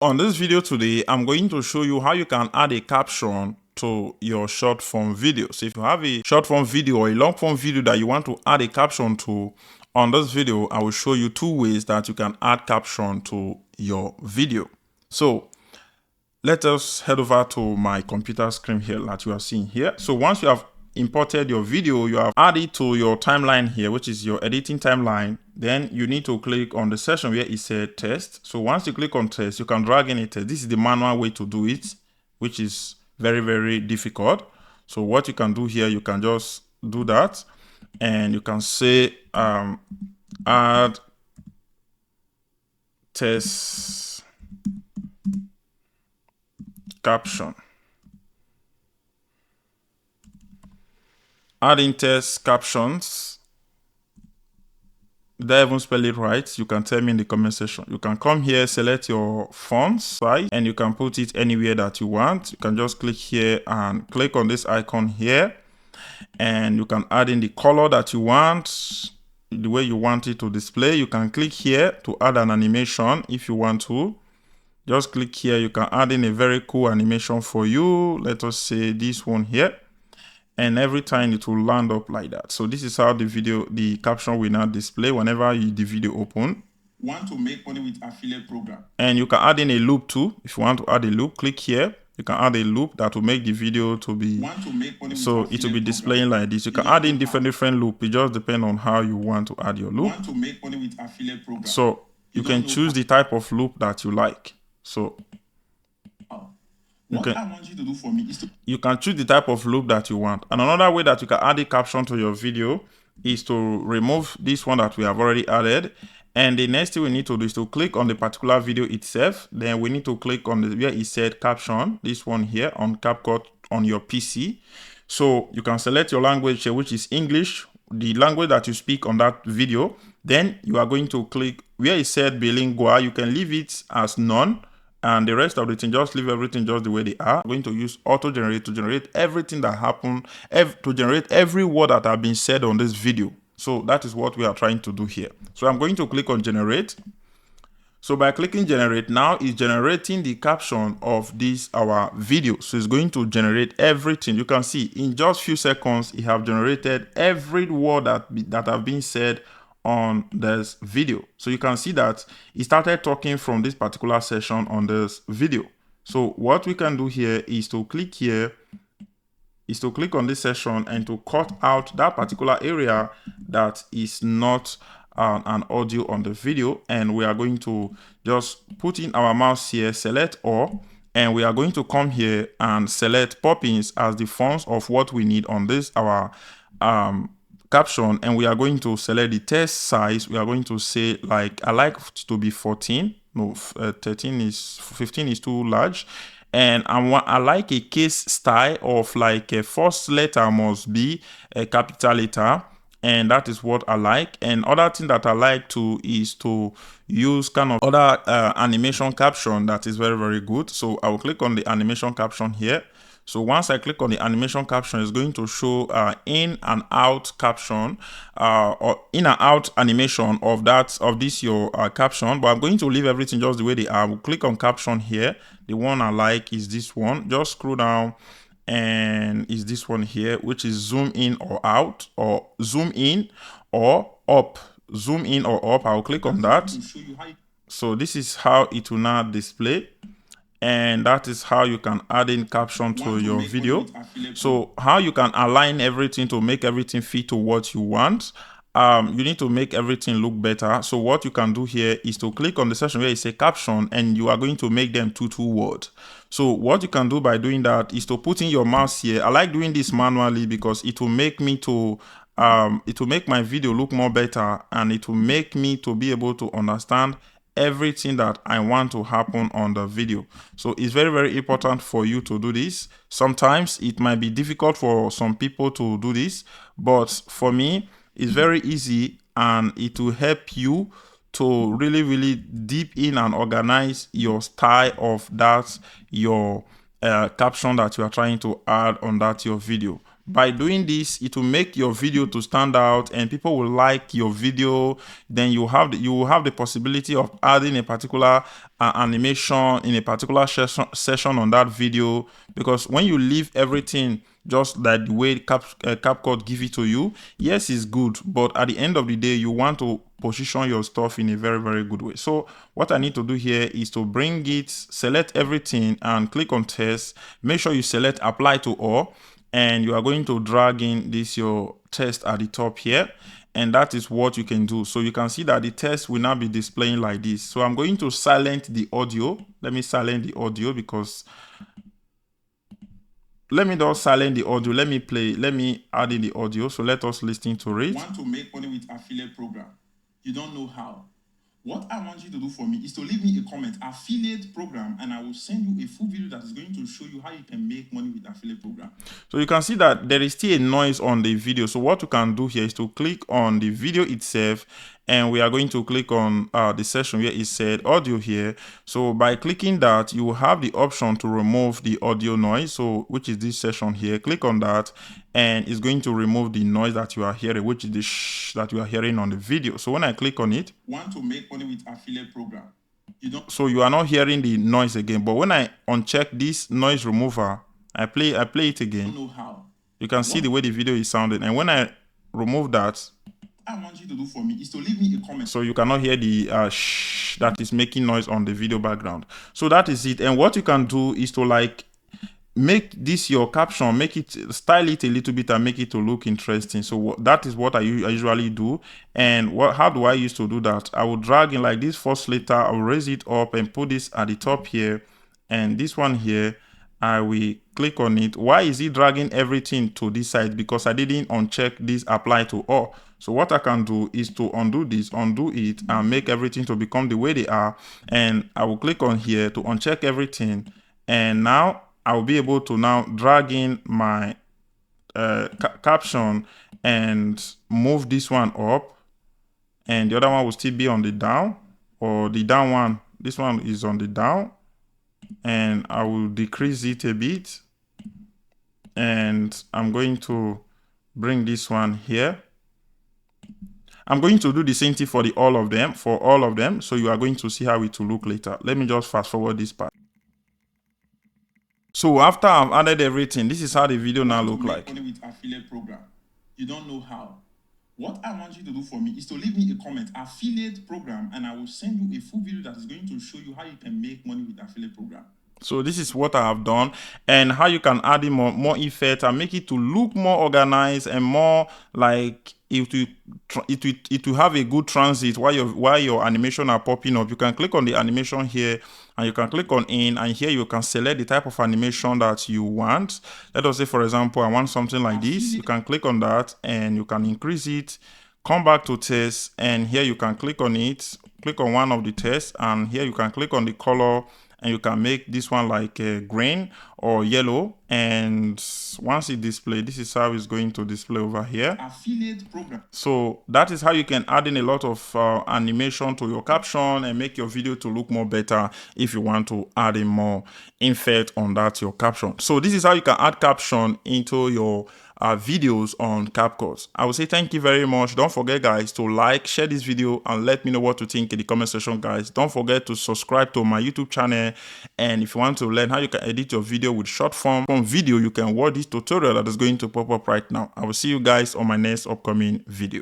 On this video today, I'm going to show you how you can add a caption to your short form video. So if you have a short form video or a long form video that you want to add a caption to, on this video, I will show you two ways that you can add caption to your video. So let us head over to my computer screen here that you are seeing here. So once you have imported your video, you have added to your timeline here, which is your editing timeline. Then you need to click on the section where it said test. So once you click on test, you can drag in a test. This is the manual way to do it, which is very, very difficult. So what you can do here, you can just do that and you can say add test caption. Adding test captions. Did I even spell it right? You can tell me in the comment section. You can come here, select your font size, and you can put it anywhere that you want. You can just click here and click on this icon here, and you can add in the color that you want, the way you want it to display. You can click here to add an animation if you want to. Just click here. You can add in a very cool animation for you. Let us say this one here. And every time it will land up like that. So this is how the caption will now display whenever the video open. Want to make money with affiliate program. And you can add in a loop too. If you want to add a loop, click here. You can add a loop that will make the video to be, so it will be displaying like this. You can add in different loop. It just depends on how you want to add your loop. Want to make money with affiliate program. So you can choose the type of loop that you like. So what I want you to do for me is to... You can choose the type of loop that you want. And another way that you can add a caption to your video is to remove this one that we have already added. And the next thing we need to do is to click on the particular video itself. Then we need to click on the where it said caption, this one here on CapCut on your PC. So you can select your language here, which is English, the language that you speak on that video. Then you are going to click where it said bilingual. You can leave it as none. And the rest of the thing, just leave everything just the way they are. I'm going to use auto generate to generate everything that happened, to generate every word that have been said on this video. So that is what we are trying to do here. So I'm going to click on generate. So by clicking generate, now it's generating the caption of this our video. So it's going to generate everything. You can see in just few seconds, it have generated every word that have been said on this video. So you can see that it started talking from this particular session on this video. So what we can do here is to click here, is to click on this session and to cut out that particular area that is not an audio on the video. And we are going to just put in our mouse here, select all, and we are going to come here and select pop-ins as the fonts of what we need on this our caption, and we are going to select the text size. We are going to say, like, I like to be 14. No, 15 is too large. And I like a case style of like a first letter must be a capital letter. And that is what I like. And other thing that I like to is to use kind of other animation caption that is very, very good. So I will click on the animation caption here. So once I click on the animation caption, it's going to show in and out caption or in and out animation of this your caption. But I'm going to leave everything just the way they are. I will click on caption here. The one I like is this one. Just scroll down and is this one here, which is zoom in or out, or zoom in or up. Zoom in or up. I'll click on that. So this is how it will now display. And that is how you can add in caption to your video. So how you can align everything to make everything fit to what you want. You need to make everything look better. So what you can do here is to click on the section where it says caption, and you are going to make them two words. So what you can do by doing that is to put in your mouse here. I like doing this manually because it will make me to it will make my video look more better, and it will make me to be able to understand everything that I want to happen on the video. So it's very, very important for you to do this. Sometimes it might be difficult for some people to do this, but for me, it's very easy, and it will help you to really, really deep in and organize your style of that, your caption that you are trying to add on that your video. by doing this, it will make your video to stand out and people will like your video. Then you will have the possibility of adding a particular animation in a particular session on that video, because when you leave everything just like the way CapCut give it to you, yes, it's good, but at the end of the day, you want to position your stuff in a very, very good way. So what I need to do here is to bring it, select everything and click on test. Make sure you select apply to all, and you are going to drag in this your test at the top here, and that is what you can do. So you can see that the test will now be displaying like this. So I'm going to silence the audio. Let me silence the audio because let me just silence the audio. Let me add in the audio. So let us listen to it. Want to make money with affiliate program? You don't know how. What I want you to do for me is to leave me a comment, affiliate program, and I will send you a full video that is going to show you how you can make money with affiliate program. So you can see that there is still a noise on the video. So what you can do here is to click on the video itself, and we are going to click on the section where it said audio here. So by clicking that, you will have the option to remove the audio noise, so which is this section here. Click on that and it's going to remove the noise that you are hearing, which is the that you are hearing on the video. So when I click on it, want to make money with affiliate program, so you are not hearing the noise again. But when I uncheck this noise remover, I play it again. You don't know how. You can see the way the video is sounding, and when I remove that, I want you to do for me is to leave me a comment. So you cannot hear the that is making noise on the video background. So that is it. And what you can do is to like make this your caption, make it, style it a little bit and make it to look interesting. So that is what I usually do. And how do I used to do that? I will drag in like this first letter, I will raise it up and put this at the top here, and this one here I will click on it. Why is it dragging everything to this side? Because I didn't uncheck this apply to all. So what I can do is to undo this, undo it, and make everything to become the way they are. And I will click on here to uncheck everything. And now I will be able to now drag in my caption and move this one up. And the other one will still be on the down, or the down one. This one is on the down. And I will decrease it a bit, and I'm going to bring this one here. I'm going to do the same thing for all of them, so you are going to see how it will look later. Let me just fast forward this part. So after I've added everything, this is how the video now look like. Money with affiliate program, you don't know how. What I want you to do for me is to leave me a comment, affiliate program, and I will send you a full video that is going to show you how you can make money with affiliate program. So this is what I have done, and how you can add in more effect and make it to look more organized and more like it will have a good transit while your animation are popping up. You can click on the animation here and you can click on in, and here you can select the type of animation that you want. Let us say, for example, I want something like this. You can click on that and you can increase it, come back to test, and here you can click on it, click on one of the tests, and here you can click on the color, and you can make this one like a green or yellow. And once it displays, this is how it's going to display over here. Affiliate program. So that is how you can add in a lot of animation to your caption and make your video to look more better if you want to add in more effect on that your caption. So this is how you can add caption into your videos on CapCut. I will say thank you very much. Don't forget, guys, to like, share this video, and let me know what you think in the comment section, guys. Don't forget to subscribe to my YouTube channel, and if you want to learn how you can edit your video with short form video, you can watch this tutorial that is going to pop up right now. I will see you guys on my next upcoming video.